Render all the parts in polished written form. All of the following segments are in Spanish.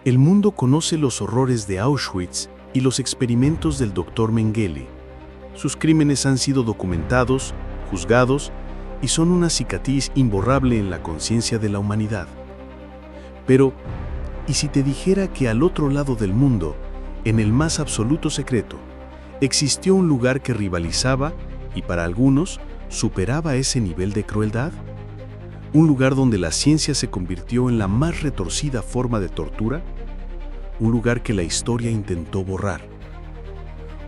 El mundo conoce los horrores de Auschwitz y los experimentos del Dr. Mengele. Sus crímenes han sido documentados, juzgados y son una cicatriz imborrable en la conciencia de la humanidad. Pero, ¿y si te dijera que al otro lado del mundo, en el más absoluto secreto, existió un lugar que rivalizaba y para algunos superaba ese nivel de crueldad? ¿Un lugar donde la ciencia se convirtió en la más retorcida forma de tortura? Un lugar que la historia intentó borrar.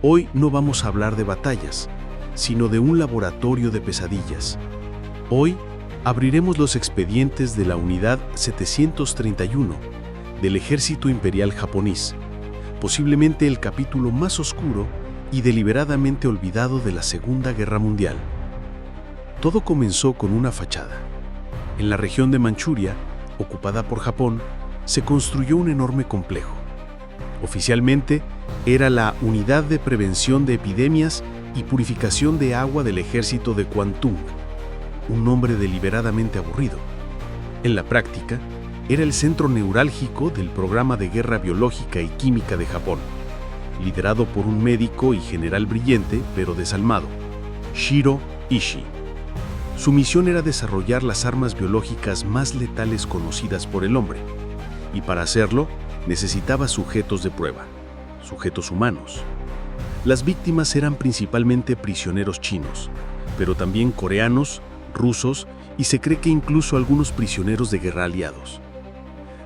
Hoy no vamos a hablar de batallas, sino de un laboratorio de pesadillas. Hoy abriremos los expedientes de la Unidad 731 del Ejército Imperial Japonés, posiblemente el capítulo más oscuro y deliberadamente olvidado de la Segunda Guerra Mundial. Todo comenzó con una fachada. En la región de Manchuria, ocupada por Japón, se construyó un enorme complejo. Oficialmente, era la Unidad de Prevención de Epidemias y Purificación de Agua del Ejército de Kwantung, un nombre deliberadamente aburrido. En la práctica, era el centro neurálgico del programa de guerra biológica y química de Japón, liderado por un médico y general brillante, pero desalmado, Shiro Ishii. Su misión era desarrollar las armas biológicas más letales conocidas por el hombre, y para hacerlo necesitaba sujetos de prueba, sujetos humanos. Las víctimas eran principalmente prisioneros chinos, pero también coreanos, rusos y se cree que incluso algunos prisioneros de guerra aliados.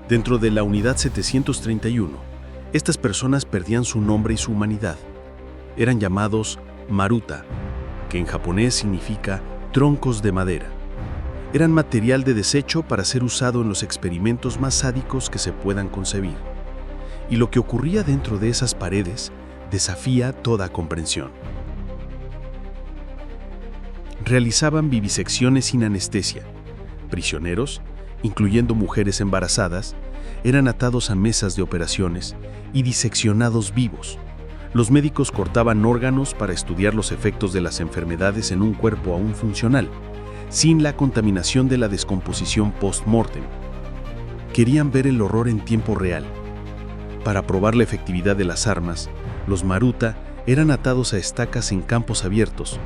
Dentro de la Unidad 731, estas personas perdían su nombre y su humanidad. Eran llamados Maruta, que en japonés significa troncos de madera. Eran material de desecho para ser usado en los experimentos más sádicos que se puedan concebir. Y lo que ocurría dentro de esas paredes desafía toda comprensión. Realizaban vivisecciones sin anestesia. Prisioneros, incluyendo mujeres embarazadas, eran atados a mesas de operaciones y diseccionados vivos. Los médicos cortaban órganos para estudiar los efectos de las enfermedades en un cuerpo aún funcional, sin la contaminación de la descomposición post-mortem. Querían ver el horror en tiempo real. Para probar la efectividad de las armas, los Maruta eran atados a estacas en campos abiertos.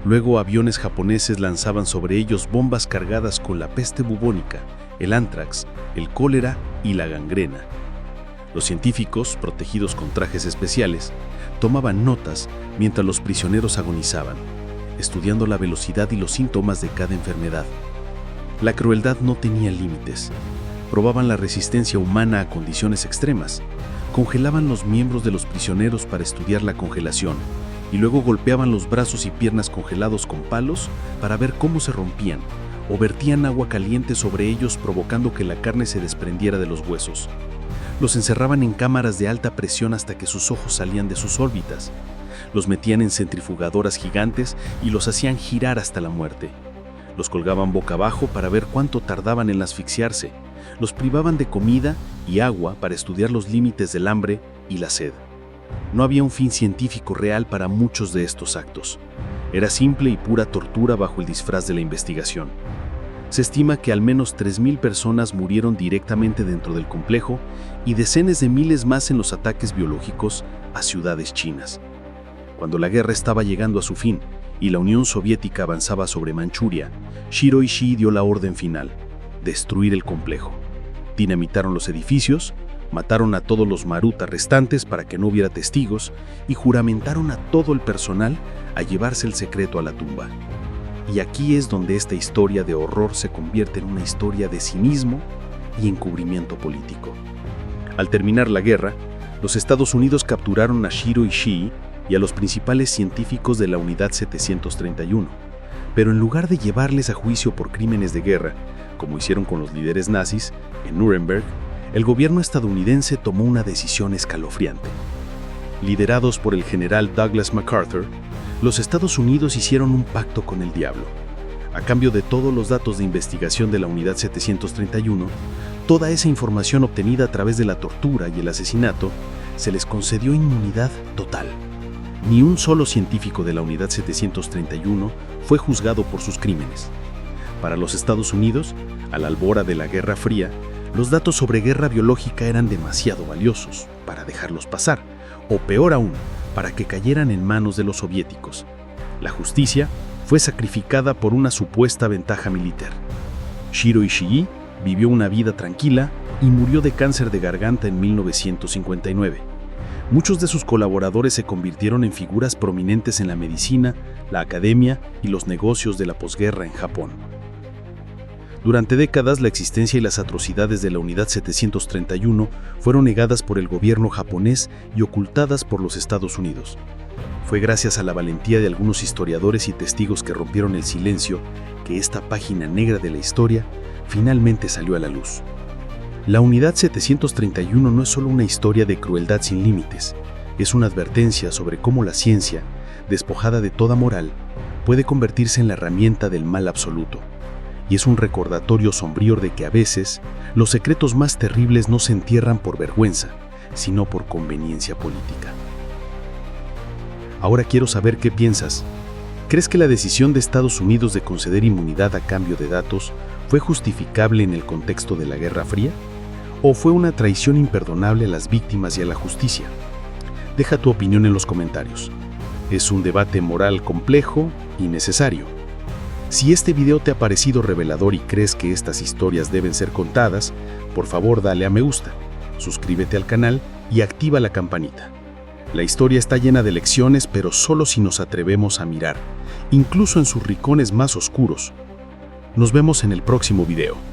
Luego aviones japoneses lanzaban sobre ellos bombas cargadas con la peste bubónica, el ántrax, el cólera y la gangrena. Los científicos, protegidos con trajes especiales, tomaban notas mientras los prisioneros agonizaban, estudiando la velocidad y los síntomas de cada enfermedad. La crueldad no tenía límites. Probaban la resistencia humana a condiciones extremas. Congelaban los miembros de los prisioneros para estudiar la congelación y luego golpeaban los brazos y piernas congelados con palos para ver cómo se rompían, o vertían agua caliente sobre ellos provocando que la carne se desprendiera de los huesos. Los encerraban en cámaras de alta presión hasta que sus ojos salían de sus órbitas. Los metían en centrifugadoras gigantes y los hacían girar hasta la muerte. Los colgaban boca abajo para ver cuánto tardaban en asfixiarse. Los privaban de comida y agua para estudiar los límites del hambre y la sed. No había un fin científico real para muchos de estos actos. Era simple y pura tortura bajo el disfraz de la investigación. Se estima que al menos 3.000 personas murieron directamente dentro del complejo y decenas de miles más en los ataques biológicos a ciudades chinas. Cuando la guerra estaba llegando a su fin y la Unión Soviética avanzaba sobre Manchuria, Shiro Ishii dio la orden final: destruir el complejo. Dinamitaron los edificios, mataron a todos los Maruta restantes para que no hubiera testigos y juramentaron a todo el personal a llevarse el secreto a la tumba. Y aquí es donde esta historia de horror se convierte en una historia de cinismo y encubrimiento político. Al terminar la guerra, los Estados Unidos capturaron a Shiro Ishii y a los principales científicos de la Unidad 731, pero en lugar de llevarles a juicio por crímenes de guerra, como hicieron con los líderes nazis en Nuremberg, el gobierno estadounidense tomó una decisión escalofriante. Liderados por el general Douglas MacArthur, los Estados Unidos hicieron un pacto con el diablo. A cambio de todos los datos de investigación de la Unidad 731, toda esa información obtenida a través de la tortura y el asesinato, se les concedió inmunidad total. Ni un solo científico de la Unidad 731 fue juzgado por sus crímenes. Para los Estados Unidos, a la albora de la Guerra Fría, Los datos sobre guerra biológica eran demasiado valiosos para dejarlos pasar, o peor aún, para que cayeran en manos de los soviéticos. La justicia fue sacrificada por una supuesta ventaja militar. Shiro Ishii vivió una vida tranquila y murió de cáncer de garganta en 1959. Muchos de sus colaboradores se convirtieron en figuras prominentes en la medicina, la academia y los negocios de la posguerra en Japón. Durante décadas, la existencia y las atrocidades de la Unidad 731 fueron negadas por el gobierno japonés y ocultadas por los Estados Unidos. Fue gracias a la valentía de algunos historiadores y testigos que rompieron el silencio que esta página negra de la historia finalmente salió a la luz. La Unidad 731 no es solo una historia de crueldad sin límites, es una advertencia sobre cómo la ciencia, despojada de toda moral, puede convertirse en la herramienta del mal absoluto. Y es un recordatorio sombrío de que a veces los secretos más terribles no se entierran por vergüenza, sino por conveniencia política. Ahora quiero saber qué piensas. ¿Crees que la decisión de Estados Unidos de conceder inmunidad a cambio de datos fue justificable en el contexto de la Guerra Fría? ¿O fue una traición imperdonable a las víctimas y a la justicia? Deja tu opinión en los comentarios. Es un debate moral complejo y necesario. Si este video te ha parecido revelador y crees que estas historias deben ser contadas, por favor dale a me gusta, suscríbete al canal y activa la campanita. La historia está llena de lecciones, pero solo si nos atrevemos a mirar, incluso en sus rincones más oscuros. Nos vemos en el próximo video.